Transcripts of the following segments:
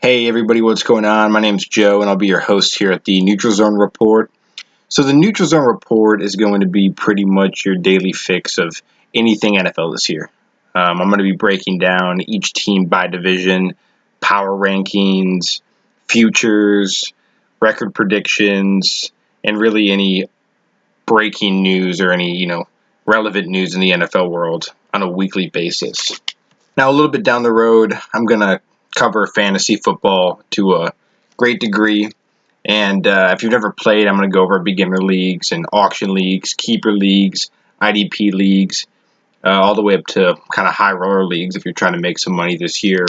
Hey everybody, what's going on? My name's Joe and I'll be your host here at the Neutral Zone Report. So the Neutral Zone Report is going to be pretty much your daily fix of anything NFL this year. I'm going to be breaking down each team by division, power rankings, futures, record predictions, and really any breaking news or any, relevant news in the NFL world on a weekly basis. Now, a little bit down the road, I'm going to cover fantasy football to a great degree. And if you've never played, I'm going to go over beginner leagues and auction leagues, keeper leagues, IDP leagues, all the way up to kind of high roller leagues if you're trying to make some money this year,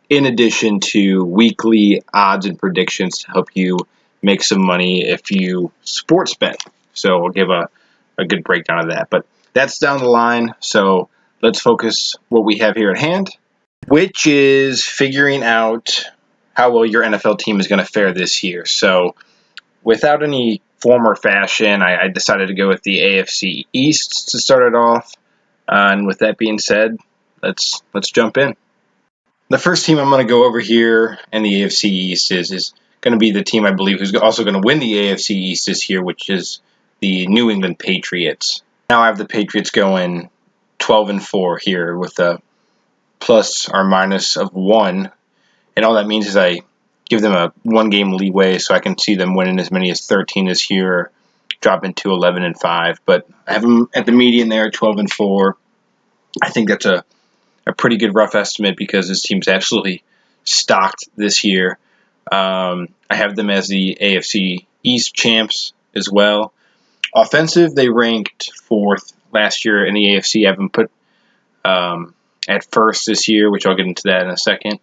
in addition to weekly odds and predictions to help you make some money if you sports bet. So we'll give a good breakdown of that. But that's down the line. So let's focus what we have here at hand, which is figuring out how well your NFL team is going to fare this year. So without any form or fashion, I decided to go with the AFC East to start it off. And with that being said, let's jump in. The first team I'm going to go over here in the AFC East is going to be the team I believe who's also going to win the AFC East this year, which is the New England Patriots. Now I have the Patriots going 12-4 here with a plus or minus of 1. And all that means is I give them a 1-game leeway so I can see them winning as many as 13 this year, dropping to 11-5. But I have them at the median there, 12-4. I think that's a pretty good rough estimate because this team's absolutely stocked this year. I have them as the AFC East champs as well. Offensive, they ranked 4th last year in the AFC. I have them put at first this year, which I'll get into that in a second.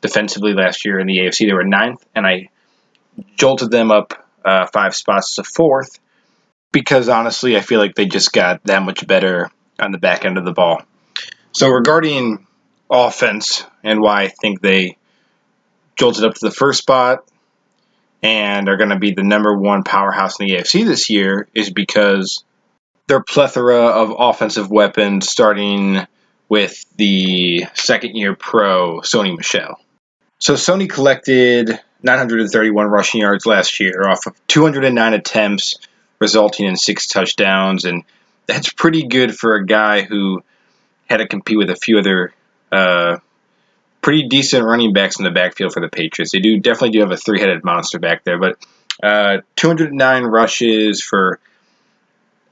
Defensively last year in the AFC, they were 9th, and I jolted them up 5 spots to 4th because honestly, I feel like they just got that much better on the back end of the ball. So regarding offense and why I think they jolted up to the first spot and are going to be the number 1 powerhouse in the AFC this year is because their plethora of offensive weapons, starting with the second-year pro, Sony Michel. So Sony collected 931 rushing yards last year off of 209 attempts, resulting in 6 touchdowns, and that's pretty good for a guy who had to compete with a few other pretty decent running backs in the backfield for the Patriots. They definitely do have a 3-headed monster back there, but 209 rushes for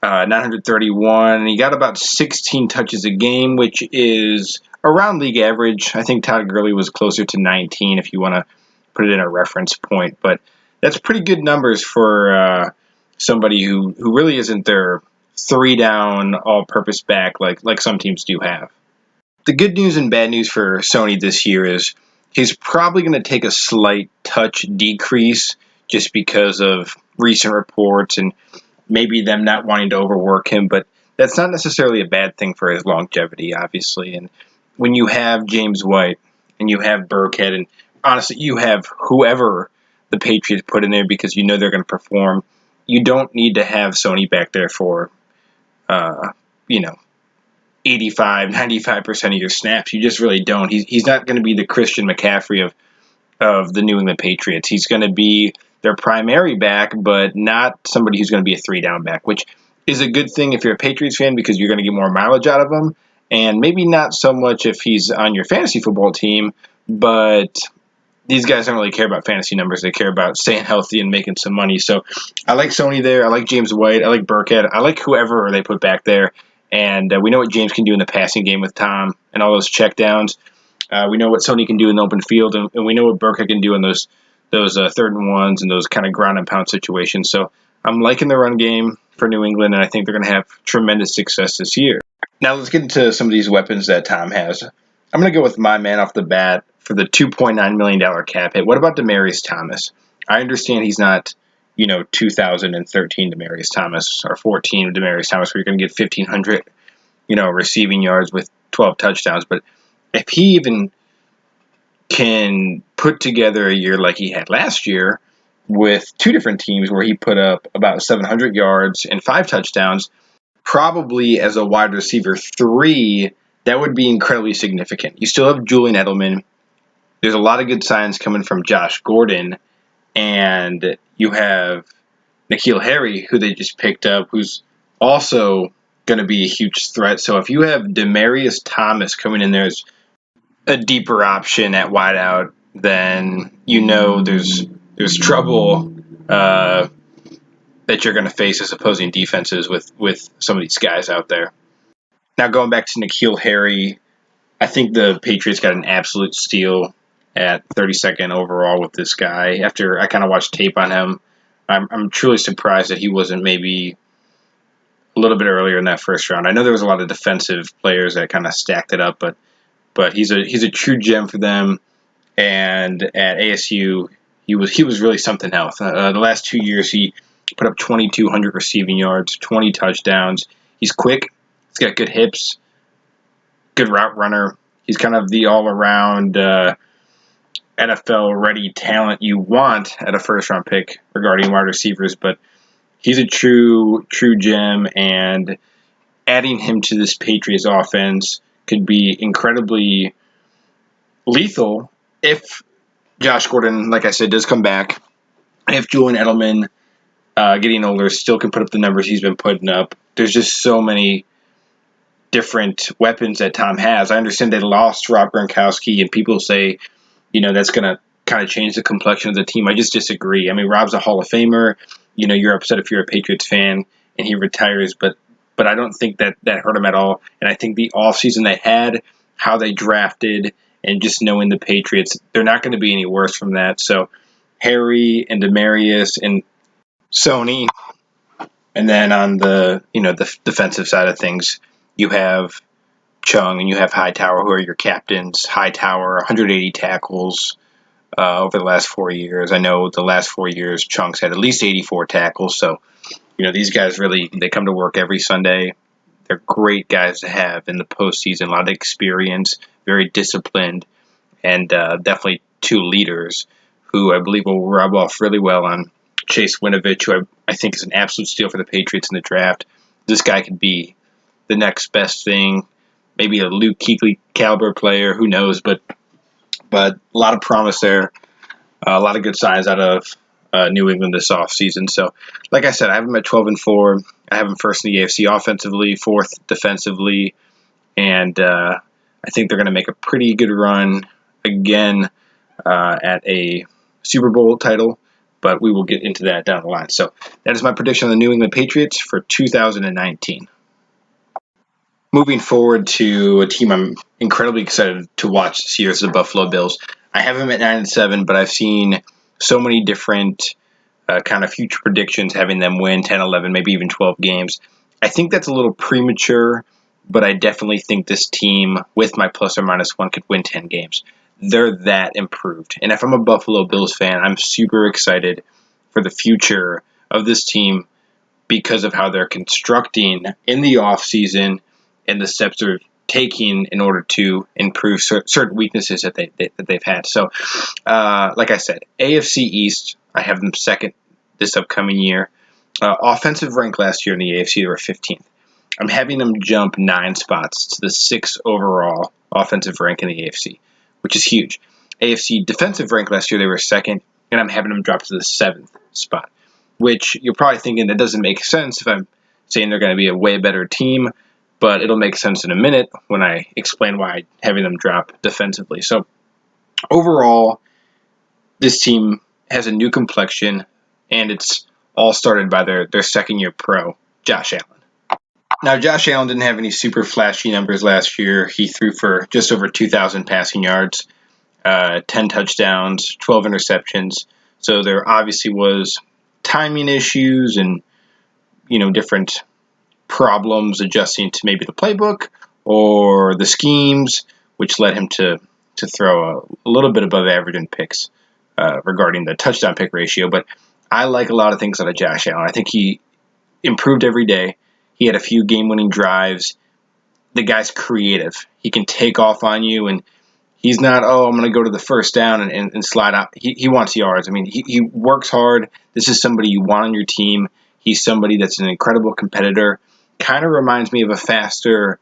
931. He got about 16 touches a game, which is around league average. I think Todd Gurley was closer to 19 if you want to put it in a reference point. But that's pretty good numbers for somebody who really isn't their 3-down all-purpose back like some teams do have. The good news and bad news for Sony this year is he's probably going to take a slight touch decrease just because of recent reports and maybe them not wanting to overwork him, but that's not necessarily a bad thing for his longevity, obviously. And when you have James White and you have Burkhead, and honestly, you have whoever the Patriots put in there because you know they're going to perform, you don't need to have Sony back there for, 85, 95% of your snaps. You just really don't. He's not going to be the Christian McCaffrey of the New England Patriots. He's going to be their primary back, but not somebody who's going to be a 3-down back, which is a good thing if you're a Patriots fan because you're going to get more mileage out of him, and maybe not so much if he's on your fantasy football team, but these guys don't really care about fantasy numbers. They care about staying healthy and making some money. So I like Sony there. I like James White. I like Burkhead. I like whoever they put back there, and we know what James can do in the passing game with Tom and all those checkdowns. We know what Sony can do in the open field, and we know what Burkhead can do in those 3rd and 1s and those kind of ground and pound situations. So I'm liking the run game for New England, and I think they're going to have tremendous success this year. Now let's get into some of these weapons that Tom has. I'm going to go with my man off the bat for the $2.9 million cap hit. What about Demaryius Thomas? I understand he's not, 2013 Demaryius Thomas or 14 Demaryius Thomas where you're going to get 1,500, receiving yards with 12 touchdowns. But if he even can put together a year like he had last year with 2 different teams where he put up about 700 yards and 5 touchdowns, probably as a wide receiver 3, that would be incredibly significant. You still have Julian Edelman. there's a lot of good signs coming from Josh Gordon, and you have N'Keal Harry, who they just picked up, who's also going to be a huge threat. So if you have Demaryius Thomas coming in there as a deeper option at wideout, then there's trouble that you're going to face as opposing defenses with some of these guys out there. Now going back to N'Keal Harry, I think the Patriots got an absolute steal at 32nd overall with this guy. After I kind of watched tape on him, I'm truly surprised that he wasn't maybe a little bit earlier in that first round. I know there was a lot of defensive players that kind of stacked it up, but he's a true gem for them. And at ASU, he was really something else. The last 2 years, he put up 2,200 receiving yards, 20 touchdowns. He's quick. He's got good hips, good route runner. He's kind of the all-around NFL-ready talent you want at a first-round pick regarding wide receivers. But he's a true gem, and adding him to this Patriots offense could be incredibly lethal if Josh Gordon, like I said, does come back. If Julian Edelman, getting older, still can put up the numbers he's been putting up. There's just so many different weapons that Tom has. I understand they lost Rob Gronkowski, and people say, that's going to kind of change the complexion of the team. I just disagree. I mean, Rob's a Hall of Famer. You're upset if you're a Patriots fan and he retires, but I don't think that hurt him at all. And I think the offseason they had, how they drafted, and just knowing the Patriots, they're not going to be any worse from that. So Harry and Demaryius and Sony, and then on the the defensive side of things, you have Chung and you have Hightower, who are your captains. Hightower, 180 tackles over the last 4 years. I know the last 4 years, Chung's had at least 84 tackles. So, these guys really, they come to work every Sunday. They're great guys to have in the postseason. A lot of experience, very disciplined, and definitely two leaders who I believe will rub off really well on Chase Winovich, who I think is an absolute steal for the Patriots in the draft. This guy could be the next best thing. Maybe a Luke Kuechly caliber player, who knows? But a lot of promise there. A lot of good signs out of New England this offseason. So, like I said, I have them at 12-4. I have them first in the AFC offensively, fourth defensively, and I think they're going to make a pretty good run again at a Super Bowl title. But we will get into that down the line. So that is my prediction on the New England Patriots for 2019. Moving forward to a team I'm incredibly excited to watch this year is the Buffalo Bills. I have them at 9-7, but I've seen so many different kind of future predictions having them win 10, 11, maybe even 12 games. I think that's a little premature, but I definitely think this team, with my plus or minus one, could win 10 games. They're that improved. And if I'm a Buffalo Bills fan, I'm super excited for the future of this team because of how they're constructing in the offseason and the steps they're taking in order to improve certain weaknesses that they've had. So, like I said, AFC East, I have them second this upcoming year. Offensive rank last year in the AFC, they were 15th. I'm having them jump 9 spots to the 6th overall offensive rank in the AFC, which is huge. AFC defensive rank last year, they were second, and I'm having them drop to the 7th spot, which you're probably thinking that doesn't make sense if I'm saying they're going to be a way better team, but it'll make sense in a minute when I explain why I'm having them drop defensively. So overall, this team has a new complexion, and it's all started by their second-year pro, Josh Allen. Now, Josh Allen didn't have any super flashy numbers last year. He threw for just over 2,000 passing yards, 10 touchdowns, 12 interceptions. So there obviously was timing issues and, different problems adjusting to maybe the playbook or the schemes, which led him to throw a little bit above average in picks regarding the touchdown pick ratio. But I like a lot of things out of Josh Allen. I think he improved every day. He had a few game-winning drives. The guy's creative. He can take off on you, and he's not, I'm going to go to the first down and slide out. He wants yards. I mean, he works hard. This is somebody you want on your team. He's somebody that's an incredible competitor. Kind of reminds me of a faster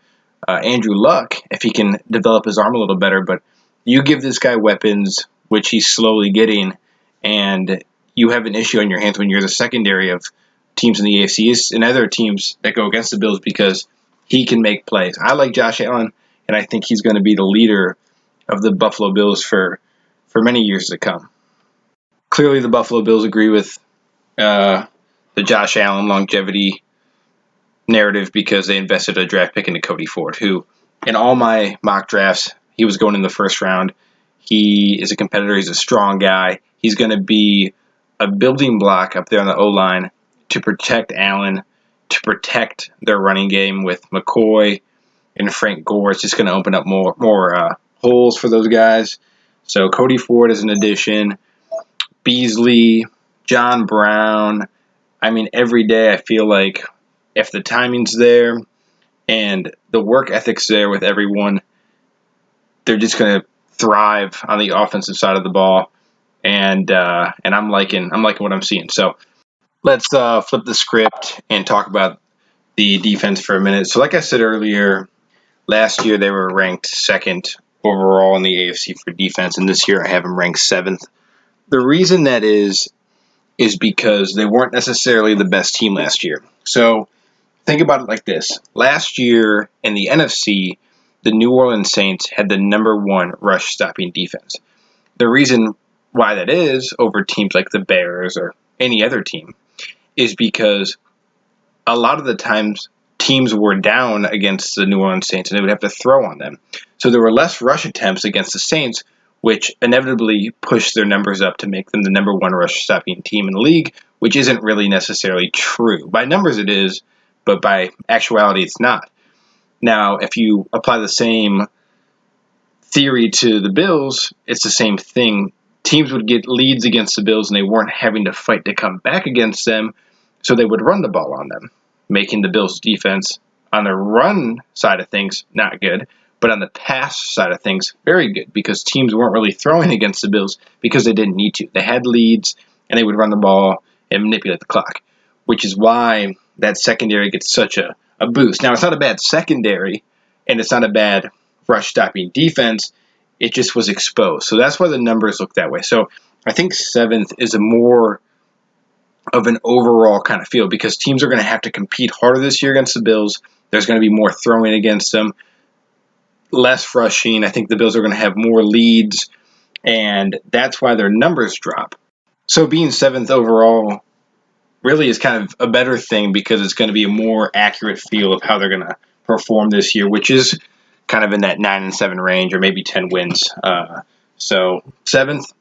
Andrew Luck if he can develop his arm a little better. But You give this guy weapons, which he's slowly getting, and you have an issue on your hands when you're the secondary of teams in the AFC East and other teams that go against the Bills because he can make plays. I like Josh Allen, and I think he's going to be the leader of the Buffalo Bills for many years to come. Clearly, the Buffalo Bills agree with the Josh Allen longevity narrative because they invested a draft pick into Cody Ford, who, in all my mock drafts, he was going in the first round. He is a competitor. He's a strong guy. He's going to be a building block up there on the O-line to protect Allen, to protect their running game with McCoy and Frank Gore. It's just going to open up more holes for those guys. So Cody Ford is an addition. Beasley, John Brown. I mean, every day I feel like if the timing's there and the work ethic's there with everyone, they're just going to thrive on the offensive side of the ball. And I'm liking what I'm seeing. So let's flip the script and talk about the defense for a minute. So like I said earlier, last year they were ranked second overall in the AFC for defense, and this year I have them ranked seventh. The reason that is because they weren't necessarily the best team last year. So think about it like this. Last year in the NFC, the New Orleans Saints had the number one rush stopping defense. The reason why that is over teams like the Bears or any other team is because a lot of the times teams were down against the New Orleans Saints and they would have to throw on them. So there were less rush attempts against the Saints, which inevitably pushed their numbers up to make them the number one rush stopping team in the league, which isn't really necessarily true. By numbers it is, but by actuality it's not. Now, if you apply the same theory to the Bills, it's the same thing. Teams would get leads against the Bills and they weren't having to fight to come back against them, so they would run the ball on them, making the Bills' defense on the run side of things not good, but on the pass side of things very good because teams weren't really throwing against the Bills because they didn't need to. They had leads and they would run the ball and manipulate the clock, which is why that secondary gets such a boost. Now, it's not a bad secondary and it's not a bad rush stopping defense. It just was exposed. So that's why the numbers look that way. So I think seventh is a more of an overall kind of feel because teams are going to have to compete harder this year against the Bills. There's going to be more throwing against them, less rushing. I think the Bills are going to have more leads, and that's why their numbers drop. So being seventh overall really is kind of a better thing because it's going to be a more accurate feel of how they're going to perform this year, which is kind of in that 9-7 range or maybe 10 wins. So seventh,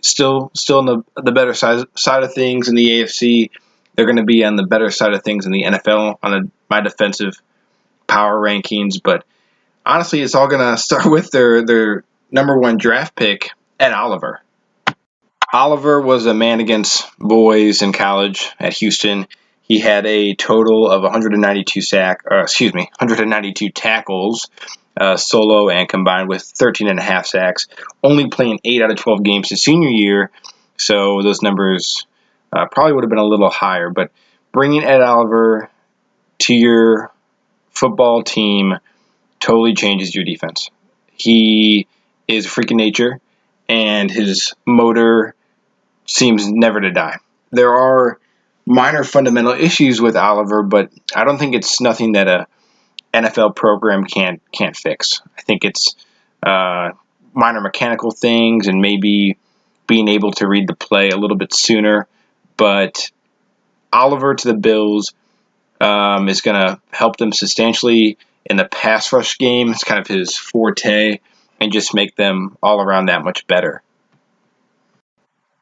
still in the better side of things in the AFC. They're going to be on the better side of things in the NFL on my defensive power rankings. But honestly, it's all going to start with their number one draft pick, Ed Oliver. Oliver was a man against boys in college at Houston. He had a total of 192 tackles, solo and combined with 13.5 sacks, only playing 8 out of 12 games his senior year, so those numbers probably would have been a little higher. But bringing Ed Oliver to your football team totally changes your defense. He is a freak of nature, and his motor seems never to die. There are minor fundamental issues with Oliver, but I don't think it's nothing that a NFL program can't fix. I think it's minor mechanical things and maybe being able to read the play a little bit sooner. But Oliver to the Bills is going to help them substantially in the pass rush game. It's kind of his forte and just make them all around that much better.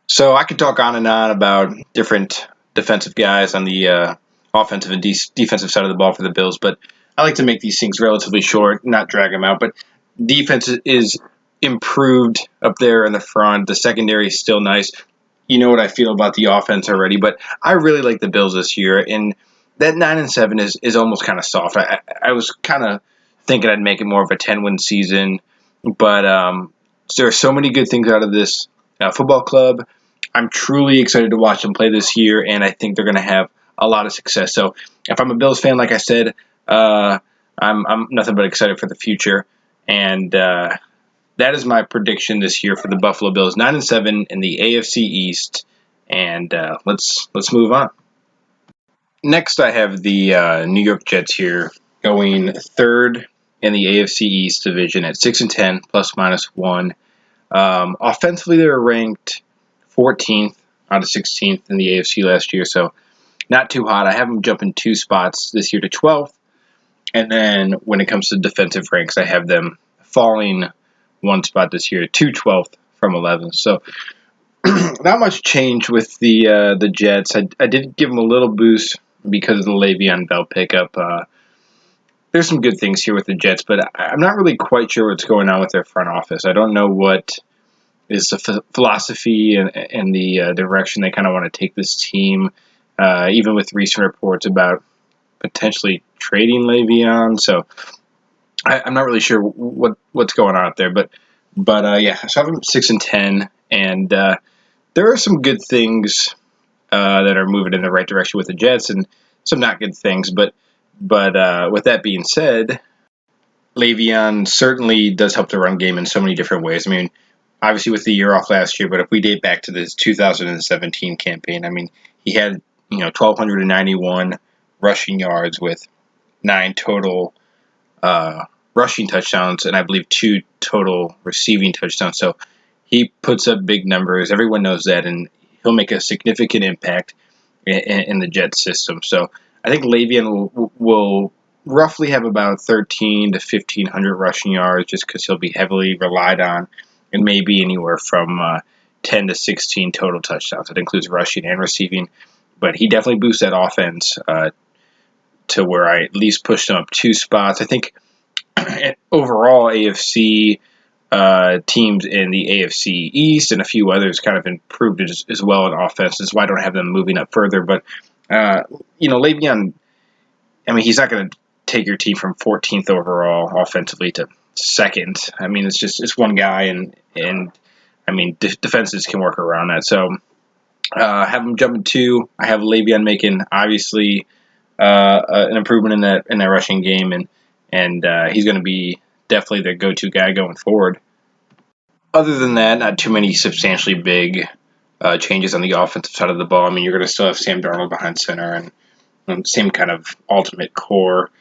So I could talk on and on about different defensive guys on the offensive and defensive side of the ball for the Bills, but I like to make these things relatively short, not drag them out. But defense is improved up there in the front. The secondary is still nice. You know what I feel about the offense already, but I really like the Bills this year, and that 9-7 is almost kind of soft. I was kind of thinking I'd make it more of a 10-win season, but there are so many good things out of this football club. I'm truly excited to watch them play this year, and I think they're going to have a lot of success. So if I'm a Bills fan, like I said, I'm nothing but excited for the future, and that is my prediction this year for the Buffalo Bills, 9-7 in the AFC East. And let's move on. Next, I have the New York Jets here, going third in the AFC East division at 6-10, plus minus one. Offensively, they were ranked 14th out of 16th in the AFC last year, so not too hot. I have them jumping 2 spots this year to 12th. And then when it comes to defensive ranks, I have them falling 1 spot this year to 12th from 11th. So not much change with the Jets. I did give them a little boost because of the Le'Veon Bell pickup. There's some good things here with the Jets, but I'm not really quite sure what's going on with their front office. I don't know what is the philosophy and the direction they kind of want to take this team, even with recent reports about potentially trading Le'Veon. So I'm not really sure what's going on out there, but yeah. So I'm 6-10, and there are some good things that are moving in the right direction with the Jets, and some not good things. But with that being said, Le'Veon certainly does help the run game in so many different ways. I mean, obviously with the year off last year, but if we date back to this 2017 campaign, I mean, he had 1,291 rushing yards with 9 total rushing touchdowns, and I believe 2 total receiving touchdowns. So he puts up big numbers. Everyone knows that, and he'll make a significant impact in the Jets system. So I think Le'Veon will roughly have about 13 to 1,500 rushing yards, just because he'll be heavily relied on, and maybe anywhere from 10 to 16 total touchdowns. That includes rushing and receiving. But he definitely boosts that offense to where I at least pushed him up 2 spots. I think overall AFC teams in the AFC East and a few others kind of improved as well in offense. That's why I don't have them moving up further. But, Le'Veon, I mean, he's not going to take your team from 14th overall offensively to 2nd. I mean, it's one guy, and I mean, defenses can work around that. So have him jumping 2. I have Le'Veon making, obviously, an improvement in that rushing game, and he's going to be definitely the go-to guy going forward. Other than that, not too many substantially big changes on the offensive side of the ball. I mean, you're going to still have Sam Darnold behind center and same kind of ultimate core.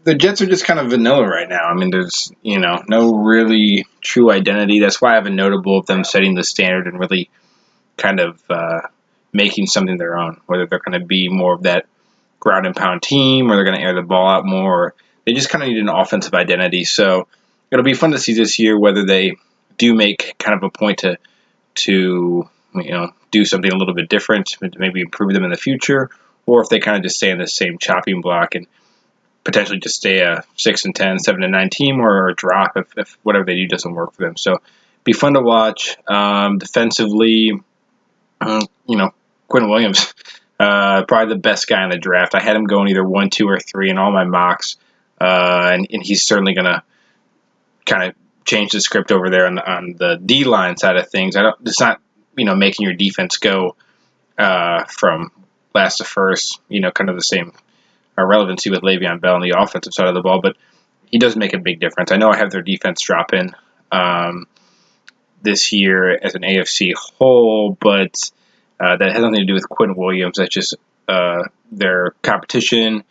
The Jets are just kind of vanilla right now. I mean, there's no really true identity. That's why I have a notable of them setting the standard and really kind of making something their own. Whether they're going to be more of that ground and pound team, or they're going to air the ball out more. Or they just kind of need an offensive identity. So it'll be fun to see this year whether they do make kind of a point to do something a little bit different, maybe improve them in the future, or if they kind of just stay in the same chopping block and potentially just stay a 6-10, 7-9 team, or drop if whatever they do doesn't work for them. So be fun to watch. Defensively, Quinn Williams, probably the best guy in the draft. I had him going either 1, 2, or 3 in all my mocks, and he's certainly going to kind of change the script over there on the D line side of things. It's not making your defense go from last to first. Kind of the same relevancy with Le'Veon Bell on the offensive side of the ball, but he does make a big difference. I know I have their defense dropping this year as an AFC whole, but that has nothing to do with Quinn Williams. That's just their competition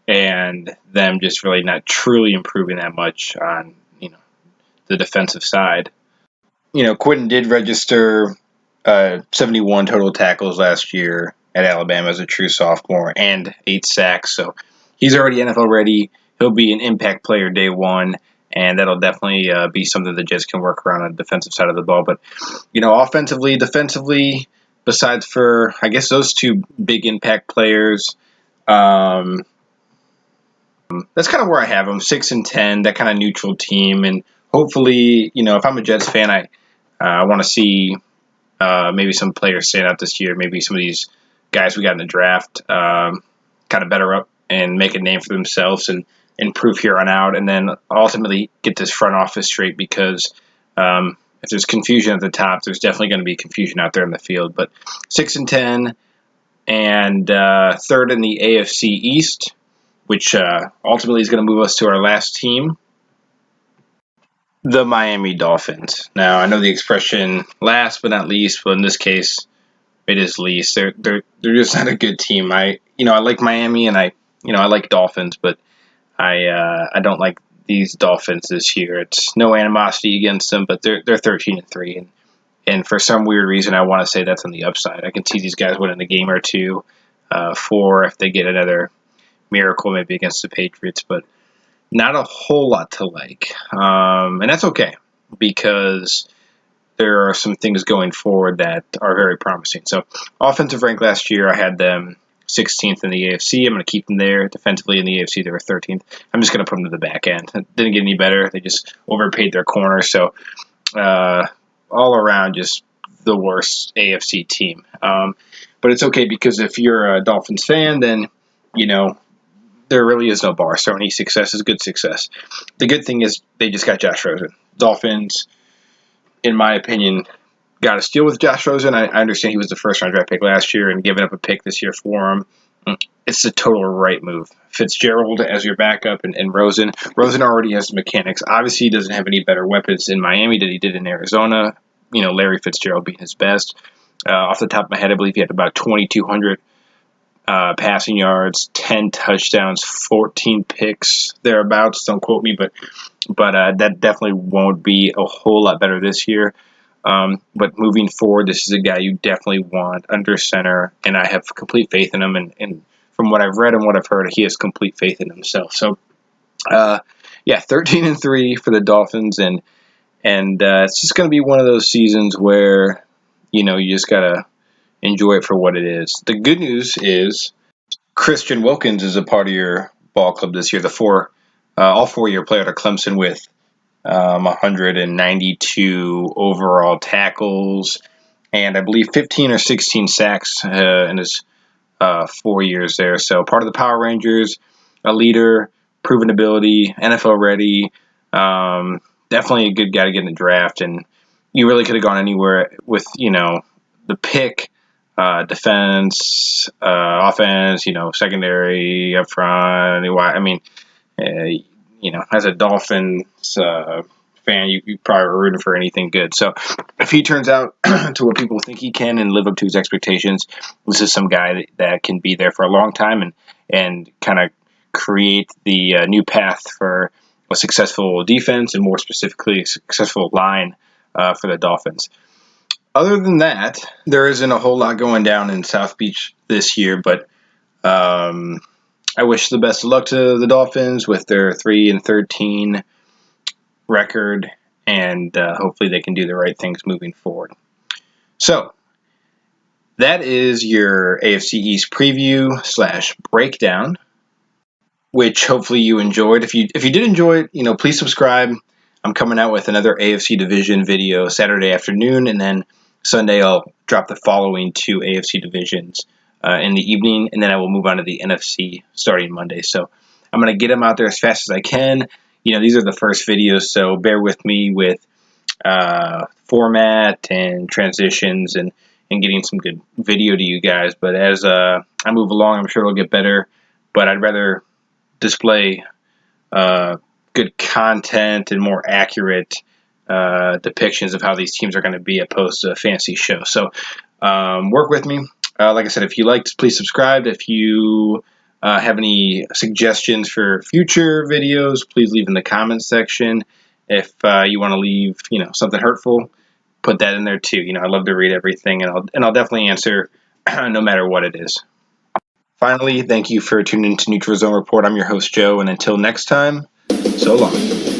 and them just really not truly improving that much on the defensive side. Quinn did register 71 total tackles last year at Alabama as a true sophomore and 8 sacks. So he's already NFL ready. He'll be an impact player day one, and that'll definitely be something the Jets can work around on the defensive side of the ball. But, offensively, defensively, besides for, I guess, those 2 big impact players, that's kind of where I have them, 6-10, that kind of neutral team. And hopefully, if I'm a Jets fan, I want to see maybe some players stand out this year. Maybe some of these guys we got in the draft kind of better up and make a name for themselves and improve here on out. And then ultimately get this front office straight, because if there's confusion at the top, there's definitely going to be confusion out there in the field. But 6-10 and 3rd in the AFC East, which ultimately is going to move us to our last team. The Miami Dolphins. Now, I know the expression last but not least, but in this case, it is least. They're just not a good team. I like Miami and I like Dolphins, but I don't like these Dolphins this year. It's no animosity against them, but they're 13-3, and for some weird reason, I want to say that's on the upside. I can see these guys winning a game or two, four if they get another miracle maybe against the Patriots, but not a whole lot to like, and that's okay because there are some things going forward that are very promising. So, offensive rank last year, I had them 16th in the AFC. I'm going to keep them there. Defensively in the AFC, they were 13th. I'm just going to put them to the back end. It didn't get any better. They just overpaid their corner. So, all around, just the worst AFC team. But it's okay because if you're a Dolphins fan, then you know there really is no bar. So any success is good success. The good thing is they just got Josh Rosen. Dolphins, in my opinion, got a steal with Josh Rosen. I understand he was the first round draft pick last year and giving up a pick this year for him. It's the total right move. Fitzgerald as your backup and Rosen. Rosen already has the mechanics. Obviously, he doesn't have any better weapons in Miami than he did in Arizona. Larry Fitzgerald being his best. Off the top of my head, I believe he had about 2,200 passing yards, 10 touchdowns, 14 picks thereabouts. Don't quote me, but that definitely won't be a whole lot better this year. But moving forward, this is a guy you definitely want under center, and I have complete faith in him. And from what I've read and what I've heard, he has complete faith in himself. So, 13-3 for the Dolphins, and it's just going to be one of those seasons where you just gotta enjoy it for what it is. The good news is Christian Wilkins is a part of your ball club this year. All 4-year player to Clemson with 192 overall tackles, and I believe 15 or 16 sacks in his 4 years there. So part of the Power Rangers, a leader, proven ability, NFL ready. Definitely a good guy to get in the draft, and you really could have gone anywhere with the pick, defense, offense, secondary, up front. I mean, as a Dolphins fan, you probably are rooting for anything good. So if he turns out to what people think he can and live up to his expectations, this is some guy that can be there for a long time and kind of create the new path for a successful defense and more specifically a successful line for the Dolphins. Other than that, there isn't a whole lot going down in South Beach this year, but I wish the best of luck to the Dolphins with their 3-13 record, and hopefully they can do the right things moving forward. So that is your AFC East preview / breakdown, which hopefully you enjoyed. If you did enjoy it, please subscribe. I'm coming out with another AFC division video Saturday afternoon, and then Sunday I'll drop the following 2 AFC divisions in the evening, and then I will move on to the NFC starting Monday. So I'm going to get them out there as fast as I can. These are the first videos, so bear with me with format and transitions and getting some good video to you guys. But as I move along, I'm sure it'll get better, but I'd rather display good content and more accurate depictions of how these teams are going to be opposed to a fancy show. So work with me. Like I said, if you liked, please subscribe. If you have any suggestions for future videos, please leave in the comments section. If you want to leave, something hurtful, put that in there too. I love to read everything, and I'll definitely answer no matter what it is. Finally, thank you for tuning into Neutral Zone Report. I'm your host, Joe, and until next time, so long.